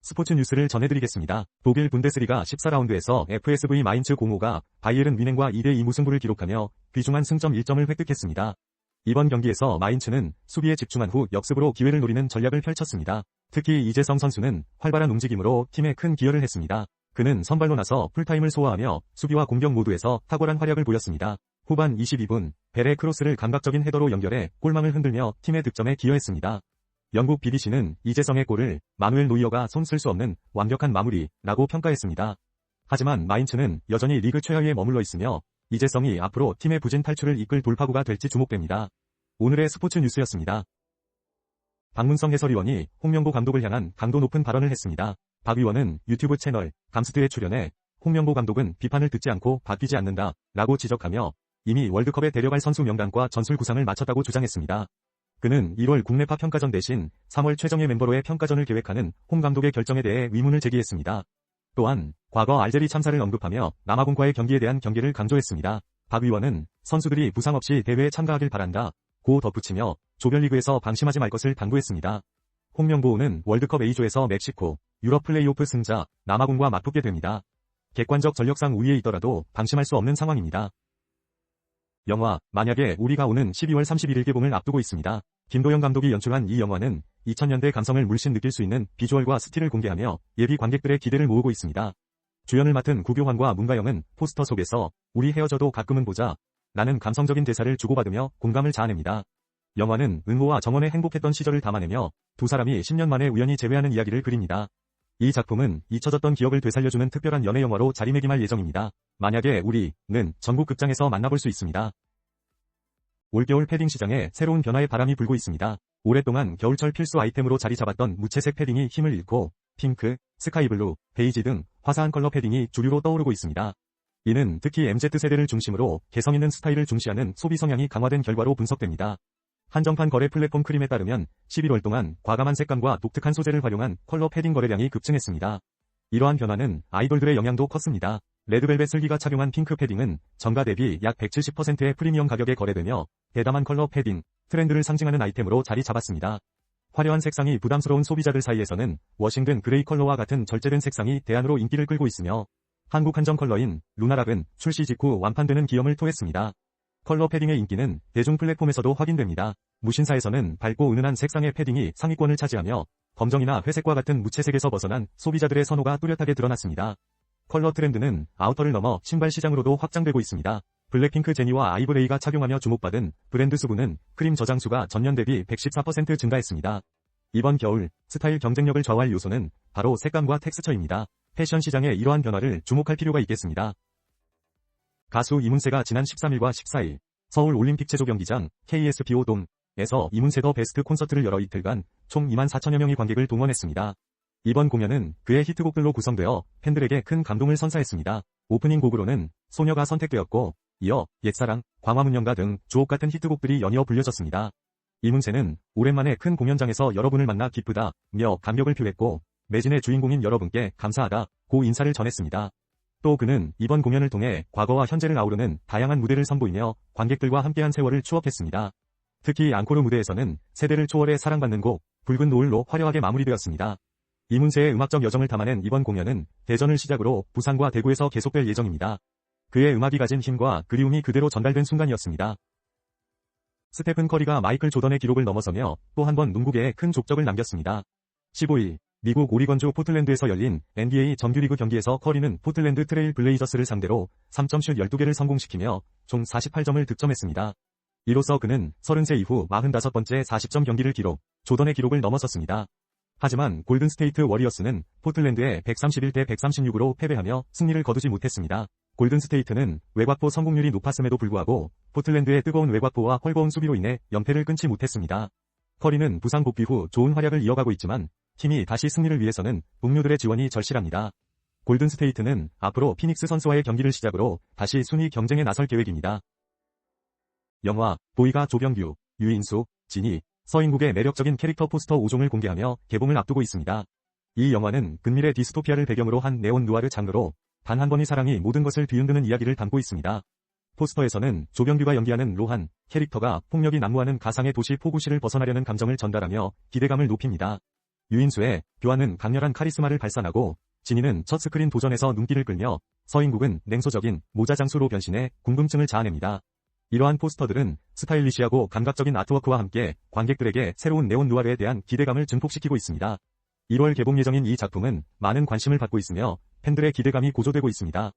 스포츠 뉴스를 전해드리겠습니다. 독일 분데스리가 14라운드에서 FSV 마인츠 05가 바이에른 뮌헨과 2대2 무승부를 기록하며 귀중한 승점 1점을 획득했습니다. 이번 경기에서 마인츠는 수비에 집중한 후 역습으로 기회를 노리는 전략을 펼쳤습니다. 특히 이재성 선수는 활발한 움직임으로 팀에 큰 기여를 했습니다. 그는 선발로 나서 풀타임을 소화하며 수비와 공격 모두에서 탁월한 활약을 보였습니다. 후반 22분, 벨의 크로스를 감각적인 헤더로 연결해 골망을 흔들며 팀의 득점에 기여했습니다. 영국 BBC는 이재성의 골을 마누엘 노이어가 손 쓸 수 없는 완벽한 마무리라고 평가했습니다. 하지만 마인츠는 여전히 리그 최하위에 머물러 있으며 이재성이 앞으로 팀의 부진 탈출을 이끌 돌파구가 될지 주목됩니다. 오늘의 스포츠 뉴스였습니다. 박문성 해설위원이 홍명보 감독을 향한 강도 높은 발언을 했습니다. 박 의원은 유튜브 채널 감스트에 출연해 홍명보 감독은 비판을 듣지 않고 바뀌지 않는다 라고 지적하며 이미 월드컵에 데려갈 선수 명단과 전술 구상을 마쳤다고 주장했습니다. 그는 1월 국내파 평가전 대신 3월 최정예 멤버로의 평가전을 계획하는 홍 감독의 결정에 대해 의문을 제기했습니다. 또한 과거 알제리 참사를 언급하며 남아공과의 경기에 대한 경계를 강조했습니다. 박 의원은 선수들이 부상 없이 대회에 참가하길 바란다 고 덧붙이며 조별리그에서 방심하지 말 것을 당부했습니다. 홍명보는 월드컵 A조에서 멕시코, 유럽 플레이오프 승자 남아공과 맞붙게 됩니다. 객관적 전력상 우위에 있더라도 방심할 수 없는 상황입니다. 영화 만약에 우리가 오는 12월 31일 개봉을 앞두고 있습니다. 김도영 감독이 연출한 이 영화는 2000년대 감성을 물씬 느낄 수 있는 비주얼과 스틸을 공개하며 예비 관객들의 기대를 모으고 있습니다. 주연을 맡은 구교환과 문가영은 포스터 속에서 우리 헤어져도 가끔은 보자 라는 감성적인 대사를 주고받으며 공감을 자아냅니다. 영화는 은모와 정원의 행복했던 시절을 담아내며 두 사람이 10년 만에 우연히 재회하는 이야기를 그립니다. 이 작품은 잊혀졌던 기억을 되살려주는 특별한 연애 영화로 자리매김할 예정입니다. 만약에 우리는 전국 극장에서 만나볼 수 있습니다. 올겨울 패딩 시장에 새로운 변화의 바람이 불고 있습니다. 오랫동안 겨울철 필수 아이템으로 자리 잡았던 무채색 패딩이 힘을 잃고 핑크, 스카이블루, 베이지 등 화사한 컬러 패딩이 주류로 떠오르고 있습니다. 이는 특히 MZ세대를 중심으로 개성 있는 스타일을 중시하는 소비 성향이 강화된 결과로 분석됩니다. 한정판 거래 플랫폼 크림에 따르면 11월 동안 과감한 색감과 독특한 소재를 활용한 컬러 패딩 거래량이 급증했습니다. 이러한 변화는 아이돌들의 영향도 컸습니다. 레드벨벳 슬기가 착용한 핑크 패딩은 정가 대비 약 170%의 프리미엄 가격에 거래되며 대담한 컬러 패딩, 트렌드를 상징하는 아이템으로 자리 잡았습니다. 화려한 색상이 부담스러운 소비자들 사이에서는 워싱든 그레이 컬러와 같은 절제된 색상이 대안으로 인기를 끌고 있으며 한국 한정 컬러인 루나락은 출시 직후 완판되는 기염을 토했습니다. 컬러 패딩의 인기는 대중 플랫폼에서도 확인됩니다. 무신사에서는 밝고 은은한 색상의 패딩이 상위권을 차지하며 검정이나 회색과 같은 무채색에서 벗어난 소비자들의 선호가 뚜렷하게 드러났습니다. 컬러 트렌드는 아우터를 넘어 신발 시장으로도 확장되고 있습니다. 블랙핑크 제니와 아이브레이가 착용하며 주목받은 브랜드 수분은 크림 저장수가 전년 대비 114% 증가했습니다. 이번 겨울 스타일 경쟁력을 좌우할 요소는 바로 색감과 텍스처입니다. 패션 시장의 이러한 변화를 주목할 필요가 있겠습니다. 가수 이문세가 지난 13일과 14일 서울 올림픽 체조 경기장 KSPO 돔에서 이문세 더 베스트 콘서트를 열어 이틀간 총 2만 4천여 명의 관객을 동원했습니다. 이번 공연은 그의 히트곡들로 구성되어 팬들에게 큰 감동을 선사했습니다. 오프닝 곡으로는 소녀가 선택되었고 이어 옛사랑, 광화문연가 등 주옥 같은 히트곡들이 연이어 불려졌습니다. 이문세는 오랜만에 큰 공연장에서 여러분을 만나 기쁘다며 감격을 표했고 매진의 주인공인 여러분께 감사하다고 인사를 전했습니다. 또 그는 이번 공연을 통해 과거와 현재를 아우르는 다양한 무대를 선보이며 관객들과 함께한 세월을 추억했습니다. 특히 앙코르 무대에서는 세대를 초월해 사랑받는 곡 붉은 노을로 화려하게 마무리되었습니다. 이문세의 음악적 여정을 담아낸 이번 공연은 대전을 시작으로 부산과 대구에서 계속될 예정입니다. 그의 음악이 가진 힘과 그리움이 그대로 전달된 순간이었습니다. 스테픈 커리가 마이클 조던의 기록을 넘어서며 또 한 번 농구계에 큰 족적을 남겼습니다. 15일 미국 오리건주 포틀랜드에서 열린 NBA 정규리그 경기에서 커리는 포틀랜드 트레일 블레이저스를 상대로 3점슛 12개를 성공시키며 총 48점을 득점했습니다. 이로써 그는 30세 이후 45번째 40점 경기를 기록, 조던의 기록을 넘어섰습니다. 하지만 골든스테이트 워리어스는 포틀랜드에 131대 136으로 패배하며 승리를 거두지 못했습니다. 골든스테이트는 외곽포 성공률이 높았음에도 불구하고 포틀랜드의 뜨거운 외곽포와 헐거운 수비로 인해 연패를 끊지 못했습니다. 커리는 부상 복귀 후 좋은 활약을 이어가고 있지만 팀이 다시 승리를 위해서는 동료들의 지원이 절실합니다. 골든스테이트는 앞으로 피닉스 선수와의 경기를 시작으로 다시 순위 경쟁에 나설 계획입니다. 영화 보이가 조병규, 유인수, 진희, 서인국의 매력적인 캐릭터 포스터 5종을 공개하며 개봉을 앞두고 있습니다. 이 영화는 근미래 디스토피아를 배경으로 한 네온 누아르 장르로 단 한 번의 사랑이 모든 것을 뒤흔드는 이야기를 담고 있습니다. 포스터에서는 조병규가 연기하는 로한 캐릭터가 폭력이 난무하는 가상의 도시 포구시를 벗어나려는 감정을 전달하며 기대감을 높입니다. 유인수의 교환은 강렬한 카리스마를 발산하고 진이는 첫 스크린 도전에서 눈길을 끌며 서인국은 냉소적인 모자장수로 변신해 궁금증을 자아냅니다. 이러한 포스터들은 스타일리시하고 감각적인 아트워크와 함께 관객들에게 새로운 네온 누아르에 대한 기대감을 증폭시키고 있습니다. 1월 개봉 예정인 이 작품은 많은 관심을 받고 있으며 팬들의 기대감이 고조되고 있습니다.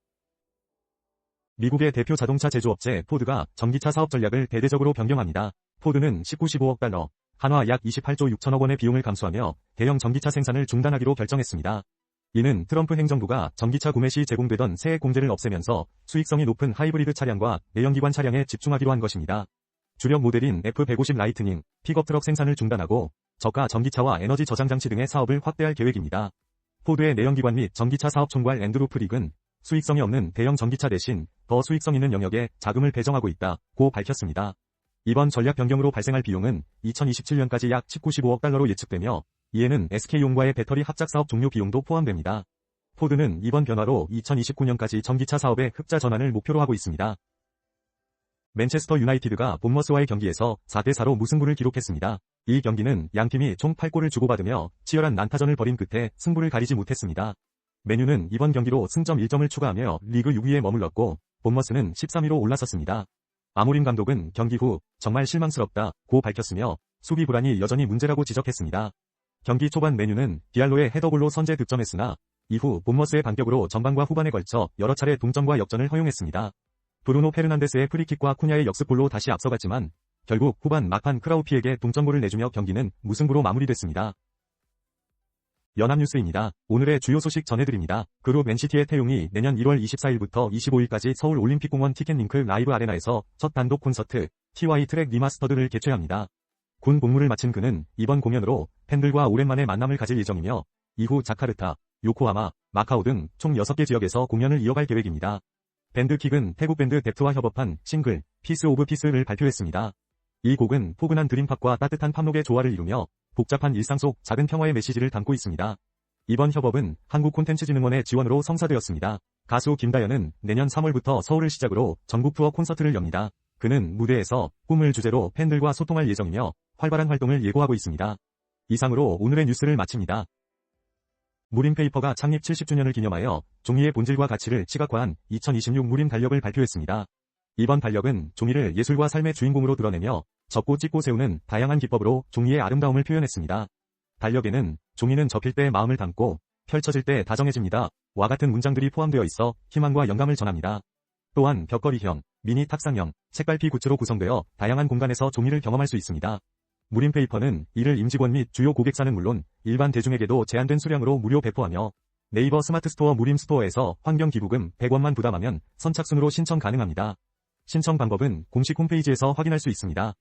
미국의 대표 자동차 제조업체 포드가 전기차 사업 전략을 대대적으로 변경합니다. 포드는 19-15억 달러, 한화 약 28조 6천억 원의 비용을 감수하며 대형 전기차 생산을 중단하기로 결정했습니다. 이는 트럼프 행정부가 전기차 구매 시 제공되던 세액 공제를 없애면서 수익성이 높은 하이브리드 차량과 내연기관 차량에 집중하기로 한 것입니다. 주력 모델인 F150 라이트닝, 픽업 트럭 생산을 중단하고 저가 전기차와 에너지 저장 장치 등의 사업을 확대할 계획입니다. 포드의 내연기관 및 전기차 사업 총괄 앤드루 프릭은 수익성이 없는 대형 전기차 대신 더 수익성 있는 영역에 자금을 배정하고 있다고 밝혔습니다. 이번 전략 변경으로 발생할 비용은 2027년까지 약 19-15억 달러로 예측되며 이에는 SK용과의 배터리 합작 사업 종료 비용도 포함됩니다. 포드는 이번 변화로 2029년까지 전기차 사업의 흑자 전환을 목표로 하고 있습니다. 맨체스터 유나이티드가 본머스와의 경기에서 4-4로 무승부를 기록했습니다. 이 경기는 양팀이 총 8골을 주고받으며 치열한 난타전을 벌인 끝에 승부를 가리지 못했습니다. 맨유는 이번 경기로 승점 1점을 추가하며 리그 6위에 머물렀고 본머스는 13위로 올라섰습니다. 아모림 감독은 경기 후 정말 실망스럽다고 밝혔으며 수비 불안이 여전히 문제라고 지적했습니다. 경기 초반 맨유는 디알로의 헤더골로 선제 득점했으나 이후 본머스의 반격으로 전반과 후반에 걸쳐 여러 차례 동점과 역전을 허용했습니다. 브루노 페르난데스의 프리킥과 쿠냐의 역습골로 다시 앞서갔지만 결국 후반 막판 크라우피에게 동점골을 내주며 경기는 무승부로 마무리됐습니다. 연합뉴스입니다. 오늘의 주요 소식 전해드립니다. 그룹 NCT의 태용이 내년 1월 24일부터 25일까지 서울 올림픽공원 티켓링크 라이브 아레나에서 첫 단독 콘서트 TY 트랙 리마스터드를 개최합니다. 군 복무를 마친 그는 이번 공연으로 팬들과 오랜만에 만남을 가질 예정이며 이후 자카르타, 요코하마, 마카오 등 총 6개 지역에서 공연을 이어갈 계획입니다. 밴드킥은 태국 밴드 뎁트와 협업한 싱글 피스 오브 피스를 발표했습니다. 이 곡은 포근한 드림팝과 따뜻한 팝록의 조화를 이루며 복잡한 일상 속 작은 평화의 메시지를 담고 있습니다. 이번 협업은 한국콘텐츠진흥원의 지원으로 성사되었습니다. 가수 김다연은 내년 3월부터 서울을 시작으로 전국 투어 콘서트를 엽니다. 그는 무대에서 꿈을 주제로 팬들과 소통할 예정이며 활발한 활동을 예고하고 있습니다. 이상으로 오늘의 뉴스를 마칩니다. 무림페이퍼가 창립 70주년을 기념하여 종이의 본질과 가치를 시각화한 2026 무림 달력을 발표했습니다. 이번 달력은 종이를 예술과 삶의 주인공으로 드러내며 접고 찢고 세우는 다양한 기법으로 종이의 아름다움을 표현했습니다. 달력에는 종이는 접힐 때 마음을 담고 펼쳐질 때 다정해집니다. 와 같은 문장들이 포함되어 있어 희망과 영감을 전합니다. 또한 벽걸이형, 미니 탁상형, 책갈피 굿즈로 구성되어 다양한 공간에서 종이를 경험할 수 있습니다. 무림페이퍼는 이를 임직원 및 주요 고객사는 물론 일반 대중에게도 제한된 수량으로 무료 배포하며 네이버 스마트 스토어 무림 스토어에서 환경기부금 100원만 부담하면 선착순으로 신청 가능합니다. 신청 방법은 공식 홈페이지에서 확인할 수 있습니다.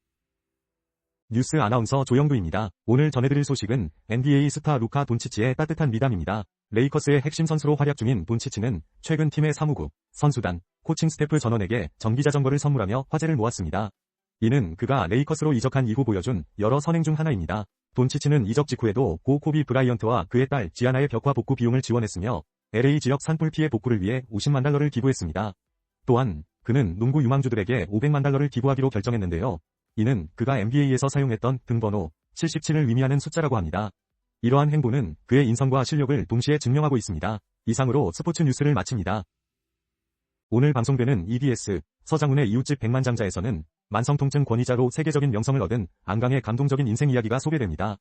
뉴스 아나운서 조영두입니다. 오늘 전해드릴 소식은 NBA 스타 루카 돈치치의 따뜻한 미담입니다. 레이커스의 핵심 선수로 활약 중인 돈치치는 최근 팀의 사무국, 선수단, 코칭 스태프 전원에게 전기자전거를 선물하며 화제를 모았습니다. 이는 그가 레이커스로 이적한 이후 보여준 여러 선행 중 하나입니다. 돈치치는 이적 직후에도 고 코비 브라이언트와 그의 딸 지아나의 벽화 복구 비용을 지원했으며 LA 지역 산불 피해 복구를 위해 50만 달러를 기부했습니다. 또한 그는 농구 유망주들에게 500만 달러를 기부하기로 결정했는데요. 이는 그가 NBA에서 사용했던 등번호 77을 의미하는 숫자라고 합니다. 이러한 행보는 그의 인성과 실력을 동시에 증명하고 있습니다. 이상으로 스포츠 뉴스를 마칩니다. 오늘 방송되는 EBS 서장훈의 이웃집 백만장자에서는 만성통증 권위자로 세계적인 명성을 얻은 안강의 감동적인 인생 이야기가 소개됩니다.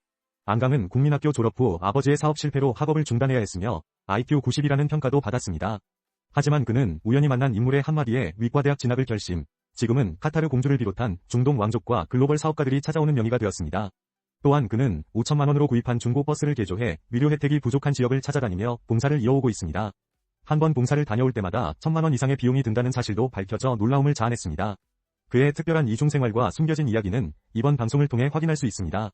안강은 국민학교 졸업 후 아버지의 사업 실패로 학업을 중단해야 했으며 IQ 90이라는 평가도 받았습니다. 하지만 그는 우연히 만난 인물의 한마디에 위과대학 진학을 결심, 지금은 카타르 공주를 비롯한 중동 왕족과 글로벌 사업가들이 찾아오는 명의가 되었습니다. 또한 그는 5천만 원으로 구입한 중고 버스를 개조해 위료 혜택이 부족한 지역을 찾아다니며 봉사를 이어오고 있습니다. 한 번 봉사를 다녀올 때마다 1,000만 원 이상의 비용이 든다는 사실도 밝혀져 놀라움을 자아냈습니다. 그의 특별한 이중생활과 숨겨진 이야기는 이번 방송을 통해 확인할 수 있습니다.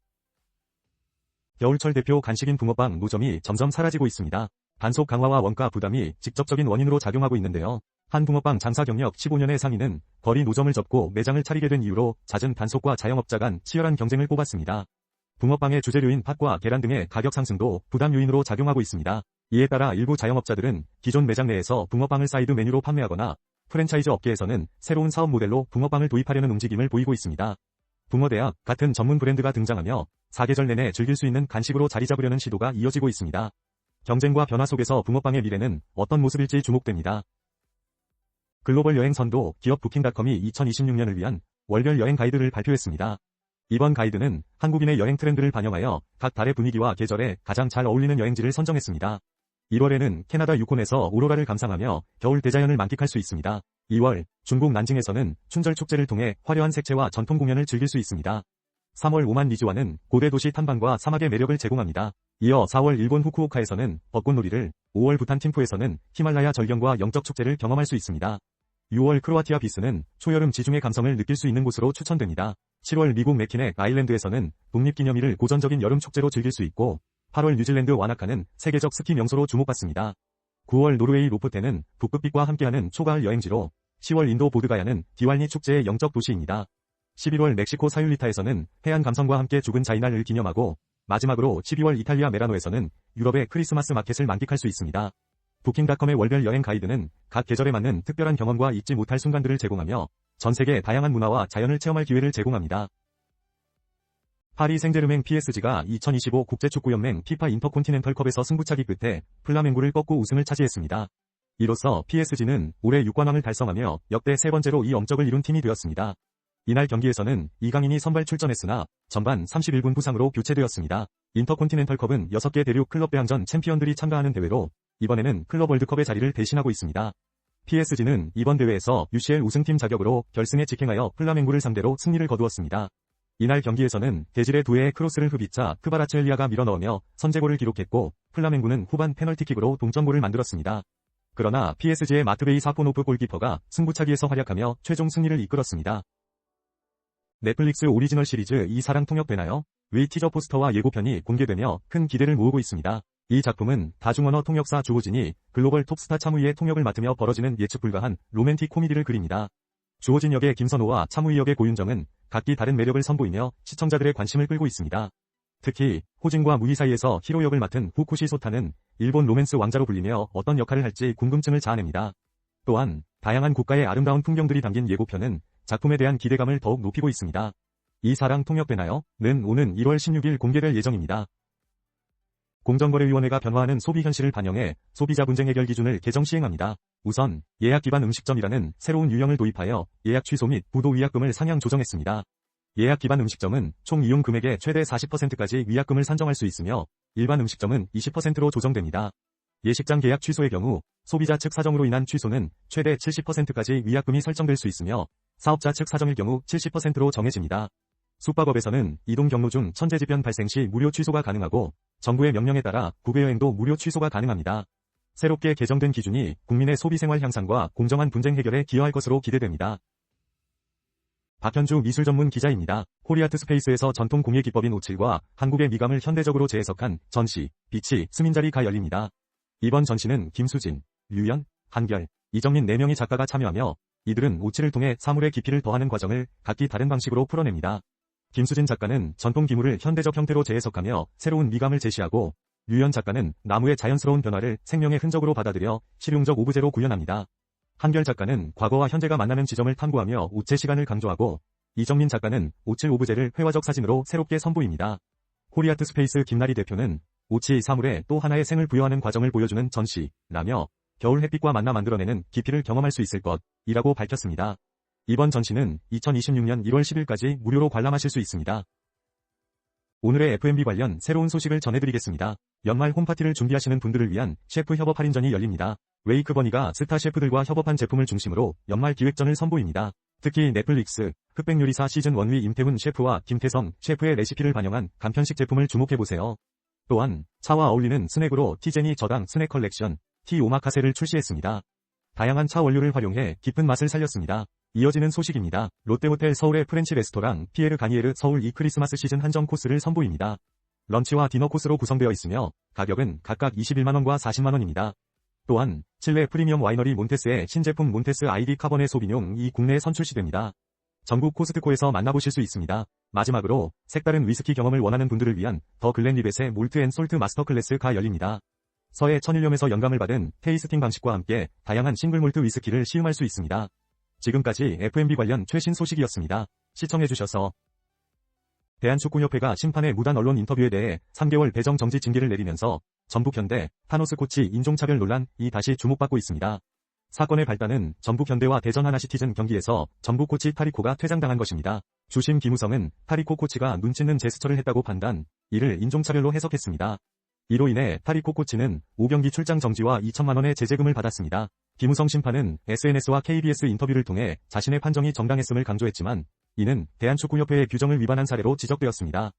겨울철 대표 간식인 붕어빵 노점이 점점 사라지고 있습니다. 단속 강화와 원가 부담이 직접적인 원인으로 작용하고 있는데요. 한 붕어빵 장사 경력 15년의 상인은 거리 노점을 접고 매장을 차리게 된 이유로 잦은 단속과 자영업자 간 치열한 경쟁을 꼽았습니다. 붕어빵의 주재료인 팥과 계란 등의 가격 상승도 부담 요인으로 작용하고 있습니다. 이에 따라 일부 자영업자들은 기존 매장 내에서 붕어빵을 사이드 메뉴로 판매하거나 프랜차이즈 업계에서는 새로운 사업 모델로 붕어빵을 도입하려는 움직임을 보이고 있습니다. 붕어대학 같은 전문 브랜드가 등장하며 사계절 내내 즐길 수 있는 간식으로 자리 잡으려는 시도가 이어지고 있습니다. 경쟁과 변화 속에서 붕어빵의 미래는 어떤 모습일지 주목됩니다. 글로벌 여행 선도 기업 부킹닷컴이 2026년을 위한 월별 여행 가이드를 발표했습니다. 이번 가이드는 한국인의 여행 트렌드를 반영하여 각 달의 분위기와 계절에 가장 잘 어울리는 여행지를 선정했습니다. 1월에는 캐나다 유콘에서 오로라를 감상하며 겨울 대자연을 만끽할 수 있습니다. 2월, 중국 난징에서는 춘절 축제를 통해 화려한 색채와 전통 공연을 즐길 수 있습니다. 3월 오만 리즈와는 고대 도시 탐방과 사막의 매력을 제공합니다. 이어 4월 일본 후쿠오카에서는 벚꽃놀이를, 5월 부탄 팀푸에서는 히말라야 절경과 영적 축제를 경험할 수 있습니다. 6월 크로아티아 비스는 초여름 지중해 감성을 느낄 수 있는 곳으로 추천됩니다. 7월 미국 매키넥 아일랜드에서는 독립기념일을 고전적인 여름 축제로 즐길 수 있고 8월 뉴질랜드 와나카는 세계적 스키 명소로 주목받습니다. 9월 노르웨이 로프텐은 북극빛과 함께하는 초가을 여행지로 10월 인도 보드가야는 디왈니 축제의 영적 도시입니다. 11월 멕시코 사율리타에서는 해안 감성과 함께 죽은 자이날을 기념하고 마지막으로 12월 이탈리아 메라노에서는 유럽의 크리스마스 마켓을 만끽할 수 있습니다. 부킹닷컴의 월별 여행 가이드는 각 계절에 맞는 특별한 경험과 잊지 못할 순간들을 제공하며 전 세계 다양한 문화와 자연을 체험할 기회를 제공합니다. 파리 생제르맹 PSG가 2025 국제축구연맹 피파 인터콘티넨털컵에서 승부차기 끝에 플라멩고를 꺾고 우승을 차지했습니다. 이로써 PSG는 올해 6관왕을 달성하며 역대 세 번째로 이 엄적을 이룬 팀이 되었습니다. 이날 경기에서는 이강인이 선발 출전했으나 전반 31분 부상으로 교체되었습니다. 인터콘티넨털컵은 6개 대륙 클럽 대항전 챔피언들이 참가하는 대회로 이번에는 클럽 월드컵의 자리를 대신하고 있습니다. PSG는 이번 대회에서 UCL 우승팀 자격으로 결승에 직행하여 플라멩고를 상대로 승리를 거두었습니다. 이날 경기에서는 대질의 두 회의 크로스를 흡입자 크바라츠엘리아가 밀어넣으며 선제골을 기록했고 플라멩고는 후반 페널티킥으로 동점골을 만들었습니다. 그러나 PSG의 마트베이 사포노프 골키퍼가 승부차기에서 활약하며 최종 승리를 이끌었습니다. 넷플릭스 오리지널 시리즈 이 사랑 통역되나요? 위 티저 포스터와 예고편이 공개되며 큰 기대를 모으고 있습니다. 이 작품은 다중언어 통역사 주호진이 글로벌 톱스타 차무이의 통역을 맡으며 벌어지는 예측 불가한 로맨틱 코미디를 그립니다. 주호진 역의 김선호와 차무이 역의 고윤정은 각기 다른 매력을 선보이며 시청자들의 관심을 끌고 있습니다. 특히 호진과 무희 사이에서 히로 역을 맡은 후쿠시 소타는 일본 로맨스 왕자로 불리며 어떤 역할을 할지 궁금증을 자아냅니다. 또한 다양한 국가의 아름다운 풍경들이 담긴 예고편은 작품에 대한 기대감을 더욱 높이고 있습니다. 이 사랑 통역되나요? 는 오는 1월 16일 공개될 예정입니다. 공정거래위원회가 변화하는 소비 현실을 반영해 소비자 분쟁 해결 기준을 개정 시행합니다. 우선 예약 기반 음식점이라는 새로운 유형을 도입하여 예약 취소 및 부도 위약금을 상향 조정했습니다. 예약 기반 음식점은 총 이용 금액의 최대 40%까지 위약금을 산정할 수 있으며 일반 음식점은 20%로 조정됩니다. 예식장 계약 취소의 경우 소비자 측 사정으로 인한 취소는 최대 70%까지 위약금이 설정될 수 있으며 사업자 측 사정일 경우 70%로 정해집니다. 숙박업에서는 이동 경로 중 천재지변 발생 시 무료 취소가 가능하고 정부의 명령에 따라 국외 여행도 무료 취소가 가능합니다. 새롭게 개정된 기준이 국민의 소비생활 향상과 공정한 분쟁 해결에 기여할 것으로 기대됩니다. 박현주 미술 전문 기자입니다. 코리아트 스페이스에서 전통 공예 기법인 오칠과 한국의 미감을 현대적으로 재해석한 전시, 빛이 스민자리가 열립니다. 이번 전시는 김수진, 류연, 한결, 이정민 4명의 작가가 참여하며 이들은 오칠을 통해 사물의 깊이를 더하는 과정을 각기 다른 방식으로 풀어냅니다. 김수진 작가는 전통 기물을 현대적 형태로 재해석하며 새로운 미감을 제시하고 류연 작가는 나무의 자연스러운 변화를 생명의 흔적으로 받아들여 실용적 오브제로 구현합니다. 한결 작가는 과거와 현재가 만나는 지점을 탐구하며 오체 시간을 강조하고 이정민 작가는 오칠 오브제를 회화적 사진으로 새롭게 선보입니다. 코리아트 스페이스 김나리 대표는 오치 사물에 또 하나의 생을 부여하는 과정을 보여주는 전시라며 겨울 햇빛과 만나 만들어내는 깊이를 경험할 수 있을 것이라고 밝혔습니다. 이번 전시는 2026년 1월 10일까지 무료로 관람하실 수 있습니다. 오늘의 F&B 관련 새로운 소식을 전해드리겠습니다. 연말 홈파티를 준비하시는 분들을 위한 셰프 협업 할인전이 열립니다. 웨이크버니가 스타 셰프들과 협업한 제품을 중심으로 연말 기획전을 선보입니다. 특히 넷플릭스 흑백요리사 시즌1위 임태훈 셰프와 김태성 셰프의 레시피를 반영한 간편식 제품을 주목해보세요. 또한 차와 어울리는 스낵으로 티제니 저당 스낵 컬렉션 티 오마카세를 출시했습니다. 다양한 차 원료를 활용해 깊은 맛을 살렸습니다. 이어지는 소식입니다. 롯데호텔 서울의 프렌치 레스토랑 피에르 가니에르 서울 이 크리스마스 시즌 한정 코스를 선보입니다. 런치와 디너 코스로 구성되어 있으며 가격은 각각 21만원과 40만원입니다. 또한 칠레 프리미엄 와이너리 몬테스의 신제품 몬테스 아이디 카버네 소비뇽이 국내에 선출시됩니다. 전국 코스트코에서 만나보실 수 있습니다. 마지막으로 색다른 위스키 경험을 원하는 분들을 위한 더 글렌리벳의 몰트 앤 솔트 마스터 클래스가 열립니다. 서해 천일염에서 영감을 받은 테이스팅 방식과 함께 다양한 싱글몰트 위스키를 시음할 수 있습니다. 지금까지 F&B 관련 최신 소식이었습니다. 시청해주셔서 대한축구협회가 심판의 무단 언론 인터뷰에 대해 3개월 배정 정지 징계를 내리면서 전북현대, 타노스 코치 인종차별 논란이 다시 주목받고 있습니다. 사건의 발단은 전북현대와 대전 하나시티즌 경기에서 전북 코치 타리코가 퇴장당한 것입니다. 주심 김우성은 타리코 코치가 눈짓는 제스처를 했다고 판단, 이를 인종차별로 해석했습니다. 이로 인해 타리코 코치는 5경기 출장 정지와 2천만 원의 제재금을 받았습니다. 김우성 심판은 SNS와 KBS 인터뷰를 통해 자신의 판정이 정당했음을 강조했지만 이는 대한축구협회의 규정을 위반한 사례로 지적되었습니다.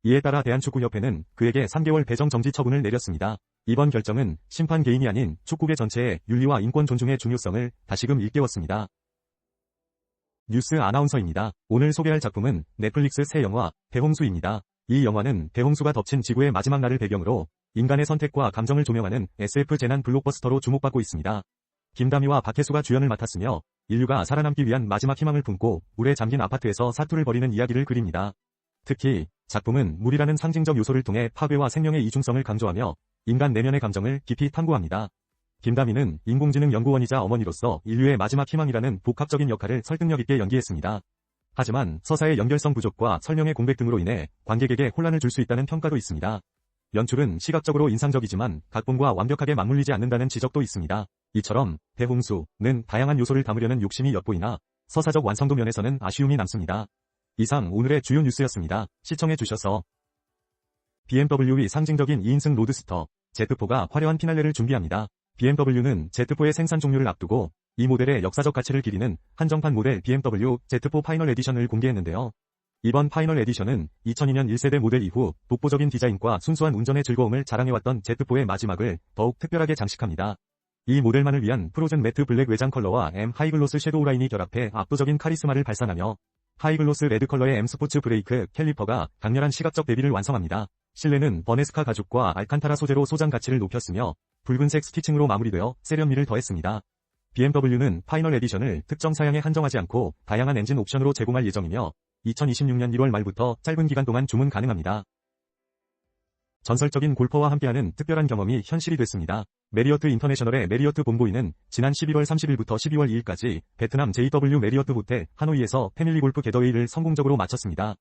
이에 따라 대한축구협회는 그에게 3개월 배정 정지 처분을 내렸습니다. 이번 결정은 심판 개인이 아닌 축구계 전체의 윤리와 인권 존중의 중요성을 다시금 일깨웠습니다. 뉴스 아나운서입니다. 오늘 소개할 작품은 넷플릭스 새 영화 대홍수입니다. 이 영화는 대홍수가 덮친 지구의 마지막 날을 배경으로 인간의 선택과 감정을 조명하는 SF 재난 블록버스터로 주목받고 있습니다. 김다미와 박혜수가 주연을 맡았으며 인류가 살아남기 위한 마지막 희망을 품고 물에 잠긴 아파트에서 사투를 벌이는 이야기를 그립니다. 특히 작품은 물이라는 상징적 요소를 통해 파괴와 생명의 이중성을 강조하며 인간 내면의 감정을 깊이 탐구합니다. 김다미는 인공지능 연구원이자 어머니로서 인류의 마지막 희망이라는 복합적인 역할을 설득력 있게 연기했습니다. 하지만 서사의 연결성 부족과 설명의 공백 등으로 인해 관객에게 혼란을 줄 수 있다는 평가도 있습니다. 연출은 시각적으로 인상적이지만 각본과 완벽하게 맞물리지 않는다는 지적도 있습니다. 이처럼 대홍수는 다양한 요소를 담으려는 욕심이 엿보이나 서사적 완성도 면에서는 아쉬움이 남습니다. 이상 오늘의 주요 뉴스였습니다. 시청해주셔서 BMW의 상징적인 2인승 로드스터 Z4가 화려한 피날레를 준비합니다. BMW는 Z4의 생산 종료를 앞두고 이 모델의 역사적 가치를 기리는 한정판 모델 BMW Z4 파이널 에디션을 공개했는데요. 이번 파이널 에디션은 2002년 1세대 모델 이후 독보적인 디자인과 순수한 운전의 즐거움을 자랑해왔던 Z4의 마지막을 더욱 특별하게 장식합니다. 이 모델만을 위한 프로즌 매트 블랙 외장 컬러와 M 하이글로스 섀도우 라인이 결합해 압도적인 카리스마를 발산하며 하이글로스 레드 컬러의 M 스포츠 브레이크 캘리퍼가 강렬한 시각적 대비를 완성합니다. 실내는 버네스카 가죽과 알칸타라 소재로 소장 가치를 높였으며 붉은색 스티칭으로 마무리되어 세련미를 더했습니다. BMW는 파이널 에디션을 특정 사양에 한정하지 않고 다양한 엔진 옵션으로 제공할 예정이며 2026년 1월 말부터 짧은 기간 동안 주문 가능합니다. 전설적인 골퍼와 함께하는 특별한 경험이 현실이 됐습니다. 메리어트 인터내셔널의 메리어트 본보이는 지난 11월 30일부터 12월 2일까지 베트남 JW 메리어트 호텔 하노이에서 패밀리 골프 게더웨이를 성공적으로 마쳤습니다.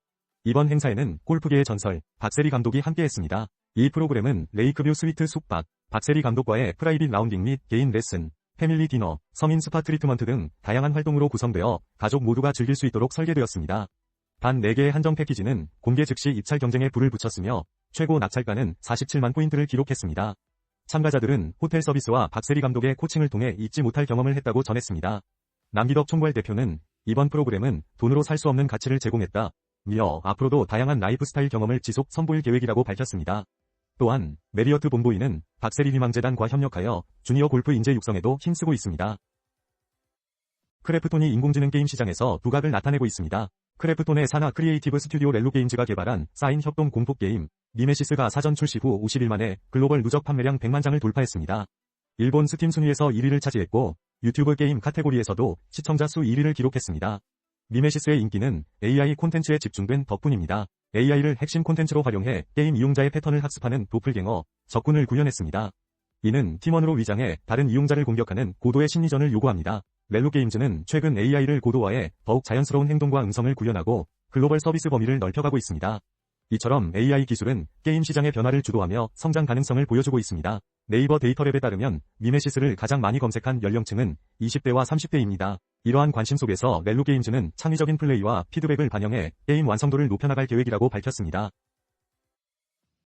이번 행사에는 골프계의 전설 박세리 감독이 함께했습니다. 이 프로그램은 레이크뷰 스위트 숙박, 박세리 감독과의 프라이빗 라운딩 및 개인 레슨, 패밀리 디너, 성인 스파 트리트먼트 등 다양한 활동으로 구성되어 가족 모두가 즐길 수 있도록 설계되었습니다. 단 4개의 한정 패키지는 공개 즉시 입찰 경쟁에 불을 붙였으며 최고 낙찰가는 47만 포인트를 기록했습니다. 참가자들은 호텔 서비스와 박세리 감독의 코칭을 통해 잊지 못할 경험을 했다고 전했습니다. 남기덕 총괄 대표는 이번 프로그램은 돈으로 살 수 없는 가치를 제공했다. 며 앞으로도 다양한 라이프 스타일 경험을 지속 선보일 계획이라고 밝혔습니다. 또한 메리어트 본보이는 박세리 희망재단과 협력하여 주니어 골프 인재 육성에도 힘쓰고 있습니다. 크래프톤이 인공지능 게임 시장에서 두각을 나타내고 있습니다. 크래프톤의 산하 크리에이티브 스튜디오 렐로게임즈가 개발한 사인 협동 공포 게임 미메시스가 사전 출시 후 50일 만에 글로벌 누적 판매량 100만 장을 돌파했습니다. 일본 스팀 순위에서 1위를 차지했고 유튜브 게임 카테고리에서도 시청자 수 1위를 기록했습니다. 미메시스의 인기는 AI 콘텐츠에 집중된 덕분입니다. AI를 핵심 콘텐츠로 활용해 게임 이용자의 패턴을 학습하는 도플갱어, 적군을 구현했습니다. 이는 팀원으로 위장해 다른 이용자를 공격하는 고도의 심리전을 요구합니다. 렐로게임즈는 최근 AI를 고도화해 더욱 자연스러운 행동과 음성을 구현하고 글로벌 서비스 범위를 넓혀가고 있습니다. 이처럼 AI 기술은 게임 시장의 변화를 주도하며 성장 가능성을 보여주고 있습니다. 네이버 데이터랩에 따르면 미메시스를 가장 많이 검색한 연령층은 20대와 30대입니다. 이러한 관심 속에서 렐로게임즈는 창의적인 플레이와 피드백을 반영해 게임 완성도를 높여나갈 계획이라고 밝혔습니다.